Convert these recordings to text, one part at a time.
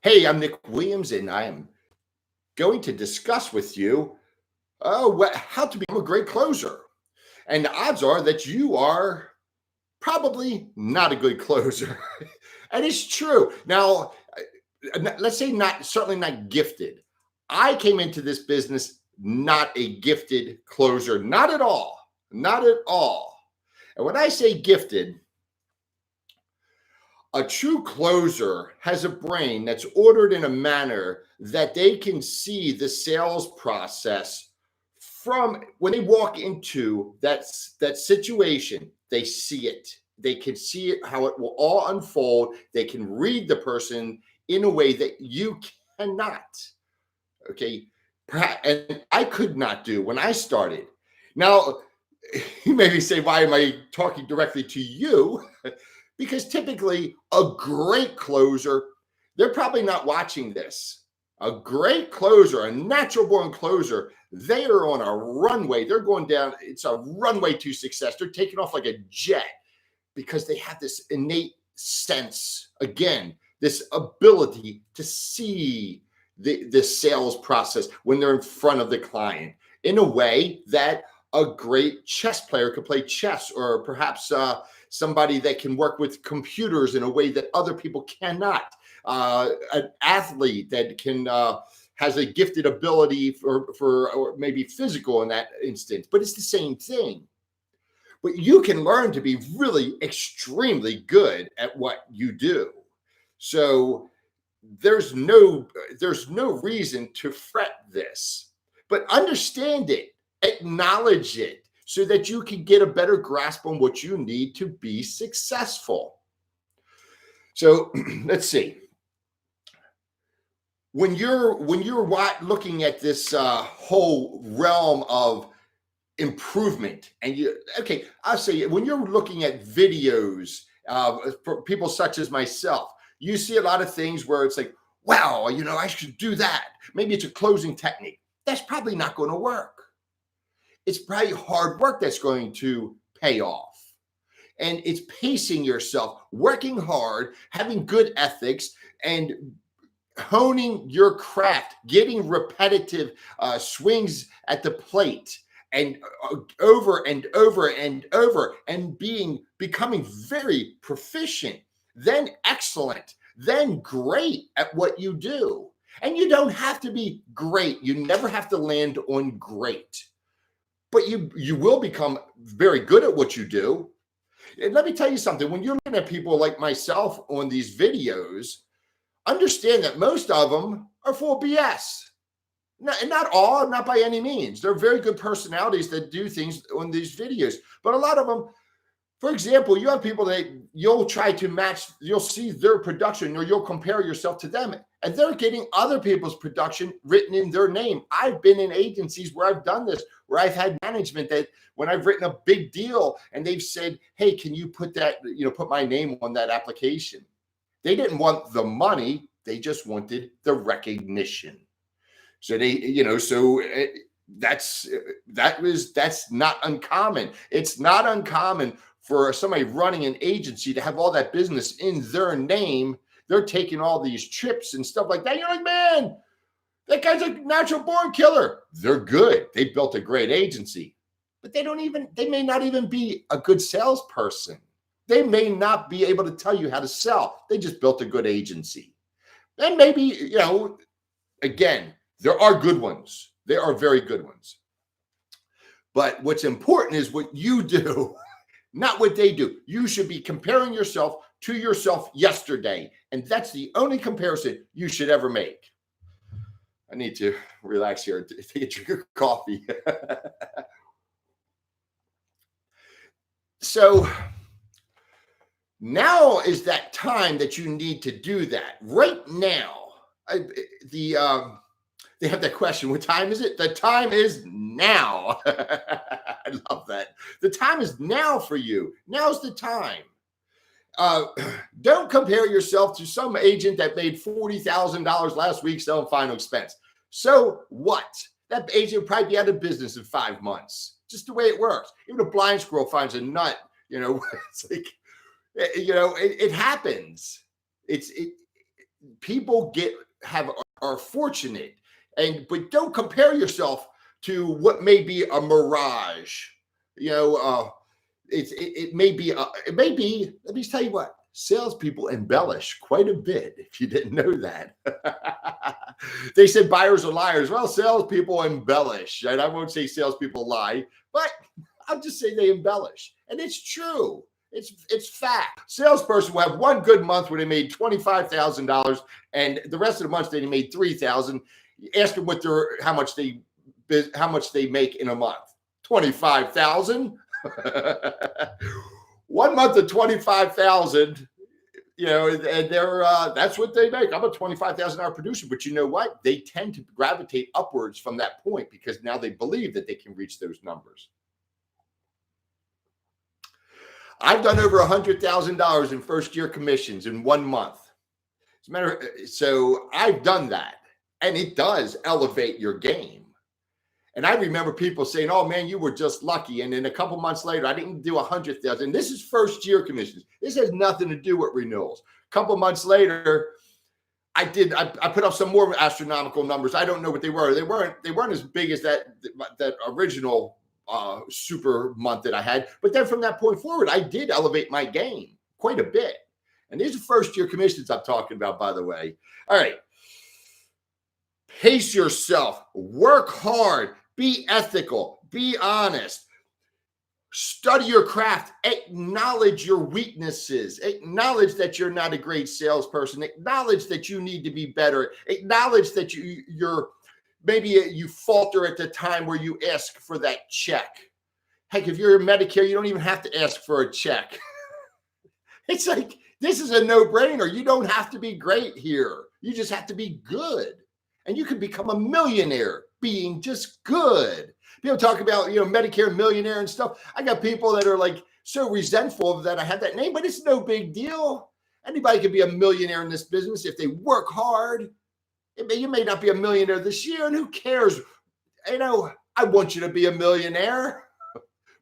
Hey, I'm Nick Williams, and I am going to discuss with you how to become a great closer. And the odds are that you are probably not a good closer. And it's true. Now, let's say not, certainly not gifted. I came into this business not a gifted closer, not at all. Not at all. And when I say gifted, a true closer has a brain that's ordered in a manner that they can see the sales process from when they walk into that situation. They see it. They can see it, how it will all unfold. They can read the person in a way that you cannot. Okay. And I could not do when I started. Now, you maybe say, why am I talking directly to you? Because typically a great closer, they're probably not watching this. A great closer, a natural born closer, they are on a runway. They're going down. It's a runway to success. They're taking off like a jet because they have this innate sense, again, this ability to see the sales process when they're in front of the client in a way that a great chess player could play chess, or perhaps somebody that can work with computers in a way that other people cannot. An athlete that can has a gifted ability for or maybe physical in that instance, but it's the same thing. But you can learn to be really extremely good at what you do. So there's no reason to fret this, but understand it, acknowledge it, so that you can get a better grasp on what you need to be successful. So let's see. When you're looking at this whole realm of improvement, and I'll say, when you're looking at videos for people such as myself, you see a lot of things where it's like, wow, I should do that. Maybe it's a closing technique. That's probably not going to work. It's probably hard work that's going to pay off. And it's pacing yourself, working hard, having good ethics, and honing your craft, getting repetitive swings at the plate, and over and over and over, and becoming very proficient, then excellent, then great at what you do. And you don't have to be great. You never have to land on great, but you will become very good at what you do. And let me tell you something. When you're looking at people like myself on these videos, understand that most of them are full BS. Not all, not by any means. They're very good personalities that do things on these videos. But a lot of them, for example, you have people that you'll try to match, you'll see their production, or you'll compare yourself to them, and they're getting other people's production written in their name. I've been in agencies where I've done this, where I've had management that when I've written a big deal and they've said, hey, can you put my name on that application? They didn't want the money. They just wanted the recognition. So that's not uncommon. It's not uncommon for somebody running an agency to have all that business in their name. They're taking all these trips and stuff like that. You're like, man, that guy's a natural born killer. They're good. They built a great agency, but they may not even be a good salesperson. They may not be able to tell you how to sell. They just built a good agency. And maybe, again, there are good ones. There are very good ones. But what's important is what you do, not what they do. You should be comparing yourself to yourself yesterday. And that's the only comparison you should ever make. I need to relax here, take a drink of coffee. So now is that time that you need to do that. Right now, they have that question, what time is it? The time is now. I love that. The time is now for you. Now's the time. Don't compare yourself to some agent that made $40,000 last week selling final expense. So what? That agent will probably be out of business in 5 months. Just the way it works. Even a blind squirrel finds a nut. It's like, it happens. people are fortunate, but don't compare yourself to what may be a mirage. You know, it may be let me tell you what, salespeople embellish quite a bit, if you didn't know that. They said buyers are liars. Well, salespeople embellish, and I won't say salespeople lie, but I'll just say they embellish, and it's true. It's fact. Salesperson will have one good month where they made $25,000, and the rest of the months they made $3,000. Ask them how much they make in a month. 25,000. One month of 25,000. You know, and that's what they make. I'm a $25,000 producer, but you know what? They tend to gravitate upwards from that point because now they believe that they can reach those numbers. I've done over $100,000 in first-year commissions in 1 month. So I've done that, and it does elevate your game. And I remember people saying, "Oh man, you were just lucky." And then a couple months later, I didn't do 100,000. This is first-year commissions. This has nothing to do with renewals. A couple months later, I put up some more astronomical numbers. I don't know what they were. They weren't as big as that original super month that I had. But then from that point forward, I did elevate my game quite a bit. And these are first-year commissions I'm talking about, by the way. All right. Pace yourself. Work hard. Be ethical. Be honest. Study your craft. Acknowledge your weaknesses. Acknowledge that you're not a great salesperson. Acknowledge that you need to be better. Acknowledge that maybe you falter at the time where you ask for that check. Heck, if you're in Medicare, you don't even have to ask for a check. It's like, this is a no-brainer. You don't have to be great here. You just have to be good. And you can become a millionaire being just good. People talk about, Medicare Millionaire and stuff. I got people that are like so resentful of that I have that name, but it's no big deal. Anybody can be a millionaire in this business if they work hard. You may not be a millionaire this year, and who cares? I want you to be a millionaire,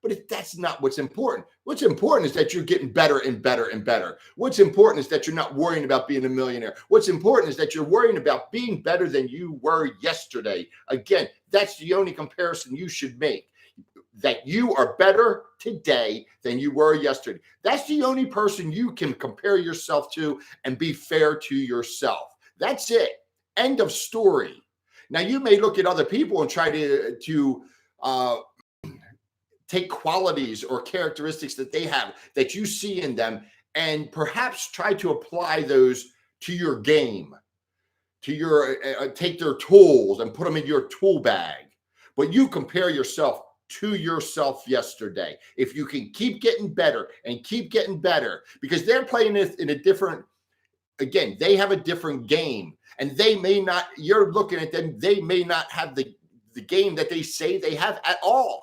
but that's not what's important. What's important is that you're getting better and better and better. What's important is that you're not worrying about being a millionaire. What's important is that you're worrying about being better than you were yesterday. Again, that's the only comparison you should make, that you are better today than you were yesterday. That's the only person you can compare yourself to and be fair to yourself. That's it. End of story. Now, you may look at other people and try to take qualities or characteristics that they have that you see in them and perhaps try to apply those to your game, to your take their tools and put them in your tool bag. But you compare yourself to yourself yesterday. If you can keep getting better and keep getting better, because they're playing this in a different, again, they have a different game. And they may not, you're looking at them, they may not have the game that they say they have at all.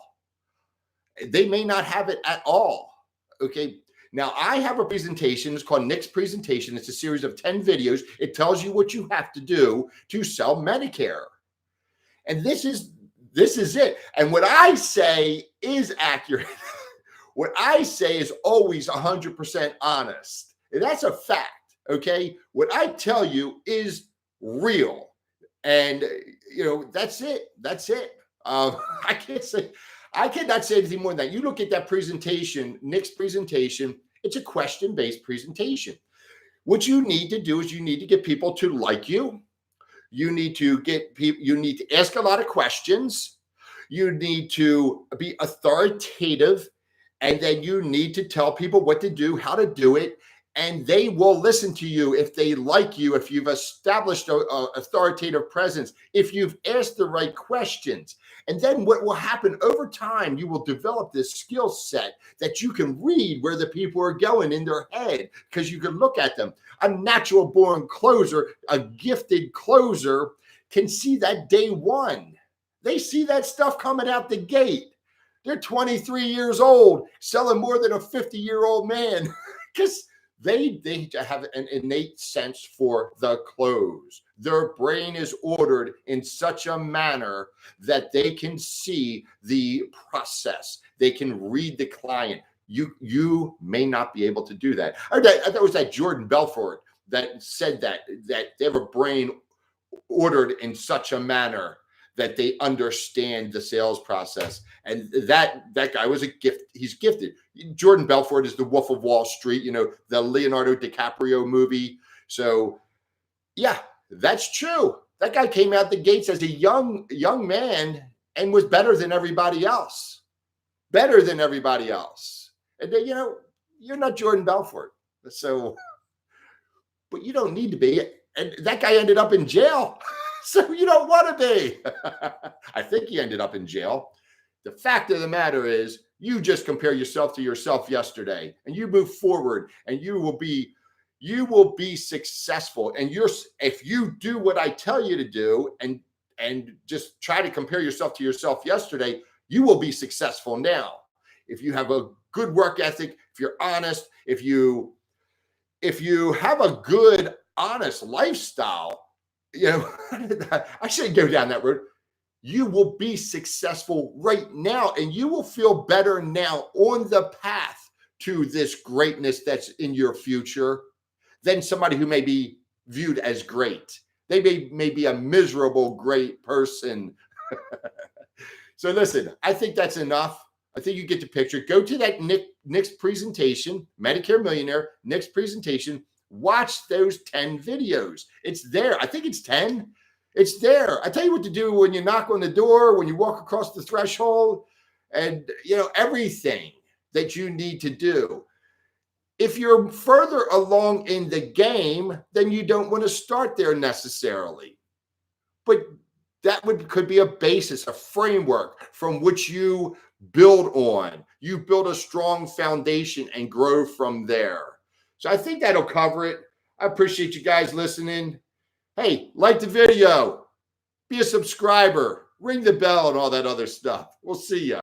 They may not have it at all. Okay. Now, I have a presentation. It's called Nick's Presentation. It's a series of 10 videos. It tells you what you have to do to sell Medicare. And this is it. And what I say is accurate. What I say is always 100% honest. And that's a fact. Okay. What I tell you is real. And, that's it. That's it. I cannot say anything more than that. You look at that presentation, Nick's presentation, it's a question-based presentation. What you need to do is you need to get people to like you. You need to ask a lot of questions. You need to be authoritative. And then you need to tell people what to do, how to do it. And they will listen to you if they like you, if you've established an authoritative presence, if you've asked the right questions. And then what will happen over time, you will develop this skill set that you can read where the people are going in their head, because you can look at them. A natural born closer, a gifted closer can see that day one. They see that stuff coming out the gate. They're 23 years old, selling more than a 50-year-old man because they have an innate sense for the close. Their brain is ordered in such a manner that they can see the process. They can read the client. You may not be able to do that. That was that Jordan Belfort that said that they have a brain ordered in such a manner that they understand the sales process. And that guy was a gift. He's gifted. Jordan Belfort is the Wolf of Wall Street, the Leonardo DiCaprio movie. So yeah, that's true. That guy came out the gates as a young man and was better than everybody else. Better than everybody else. And then, you're not Jordan Belfort. So, but you don't need to be. And that guy ended up in jail. So you don't want to be. I think he ended up in jail. The fact of the matter is, you just compare yourself to yourself yesterday, and you move forward, and you will be successful. And if you do what I tell you to do, and just try to compare yourself to yourself yesterday, you will be successful now. If you have a good work ethic, if you're honest, if you have a good, honest lifestyle, I shouldn't go down that road. You will be successful right now, and you will feel better now on the path to this greatness that's in your future than somebody who may be viewed as great. They may be a miserable, great person. So listen, I think that's enough. I think you get the picture. Go to that Nick's presentation, Medicare Millionaire, Nick's presentation. Watch those 10 videos. It's there. I think it's 10. It's there. I tell you what to do when you knock on the door, when you walk across the threshold, and everything that you need to do. If you're further along in the game, then you don't want to start there necessarily. But that could be a basis, a framework from which you build on. You build a strong foundation and grow from there. So I think that'll cover it. I appreciate you guys listening. Hey, like the video, be a subscriber, ring the bell, and all that other stuff. We'll see ya.